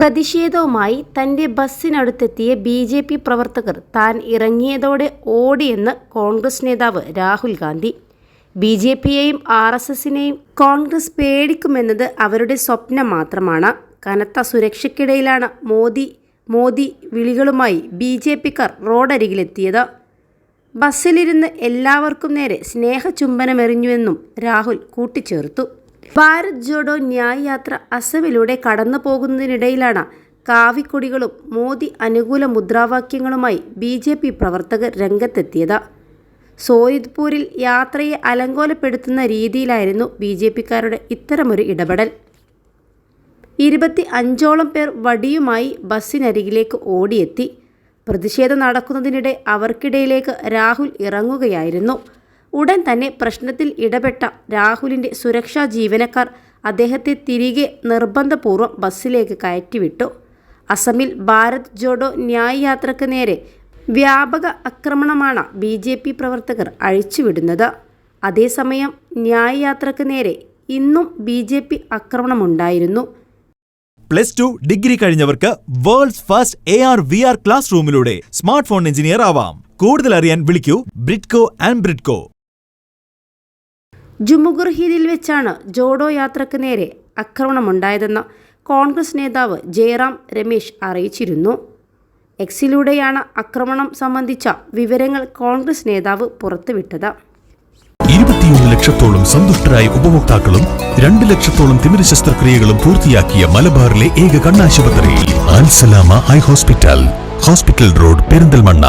പ്രതിഷേധവുമായി തന്റെ ബസ്സിനടുത്തെത്തിയ ബി.ജെ.പി. പ്രവർത്തകർ താൻ ഇറങ്ങിയതോടെ ഓടിയെന്ന് കോൺഗ്രസ് നേതാവ് രാഹുൽ ഗാന്ധി. ബി.ജെ.പിയെയും ആർ.എസ്.എസിനെയും കോൺഗ്രസ് പേടിക്കുമെന്നത് അവരുടെ സ്വപ്നം മാത്രമാണ്. കനത്ത സുരക്ഷയ്ക്കിടയിലാണ് മോദി വിളികളുമായി ബി.ജെ.പിക്കാർ റോഡരികിലെത്തിയത്. ബസ്സിലിരുന്ന് എല്ലാവർക്കും നേരെ സ്നേഹചുംബനമെറിഞ്ഞുവെന്നും രാഹുൽ കൂട്ടിച്ചേർത്തു. ഭാരത് ജോഡോ ന്യായ് യാത്ര അസമിലൂടെ കടന്നു പോകുന്നതിനിടയിലാണ് കാവിക്കൊടികളും മോദി അനുകൂല മുദ്രാവാക്യങ്ങളുമായി ബി.ജെ.പി. പ്രവർത്തകർ രംഗത്തെത്തിയത്. സോയിദ്പൂരിൽ യാത്രയെ അലങ്കോലപ്പെടുത്തുന്ന രീതിയിലായിരുന്നു ബി.ജെ.പിക്കാരുടെ ഇത്തരമൊരു ഇടപെടൽ. 25ഓളം പേർ വടിയുമായി ബസ്സിനരികിലേക്ക് ഓടിയെത്തി. പ്രതിഷേധം നടക്കുന്നതിനിടെ അവർക്കിടയിലേക്ക് രാഹുൽ ഇറങ്ങുകയായിരുന്നു. ഉടൻ തന്നെ പ്രശ്നത്തിൽ ഇടപെട്ട രാഹുലിൻ്റെ സുരക്ഷാ ജീവനക്കാർ അദ്ദേഹത്തെ തിരികെ നിർബന്ധപൂർവ്വം ബസ്സിലേക്ക് കയറ്റിവിട്ടു. അസമിൽ ഭാരത് ജോഡോ ന്യായ് യാത്രയ്ക്ക് നേരെ വ്യാപക ആക്രമണമാണ് ബി.ജെ.പി. പ്രവർത്തകർ അഴിച്ചുവിടുന്നത്. അതേസമയം ന്യായ് യാത്രയ്ക്ക് നേരെ ഇന്നും ബി.ജെ.പി. ആക്രമണമുണ്ടായിരുന്നു. +2 ഡിഗ്രി കഴിഞ്ഞവർക്ക് വേൾഡ്സ് ഫസ്റ്റ് AR/VR ക്ലാസ് റൂമിലൂടെ സ്മാർട്ട് ഫോൺ എഞ്ചിനീയർ ആവാം. കൂടുതൽ അറിയാൻ വിളിക്കൂ ബ്രിഡ്കോ ആൻഡ് ബ്രിഡ്കോ. ജുമുഗുർഹിദിൽ വെച്ചാണ് ജോഡോ യാത്രയ്ക്ക് നേരെ ആക്രമണമുണ്ടായതെന്ന് കോൺഗ്രസ് നേതാവ് ജയറാം രമേശ് അറിയിച്ചിരുന്നു. എക്സിലൂടെയാണ് ആക്രമണം സംബന്ധിച്ച വിവരങ്ങൾ കോൺഗ്രസ് നേതാവ് പുറത്തുവിട്ടത്. 21 ലക്ഷത്തോളം സന്തുഷ്ടരായ ഉപഭോക്താക്കളും 2 ലക്ഷത്തോളം തിമിര ശസ്ത്രക്രിയകളും പൂർത്തിയാക്കിയ മലബാറിലെ ഏക കണ്ണാശുപത്രി അൽ സലാമ ഐ ഹോസ്പിറ്റൽ റോഡ് പെരിന്തൽമണ്ണ.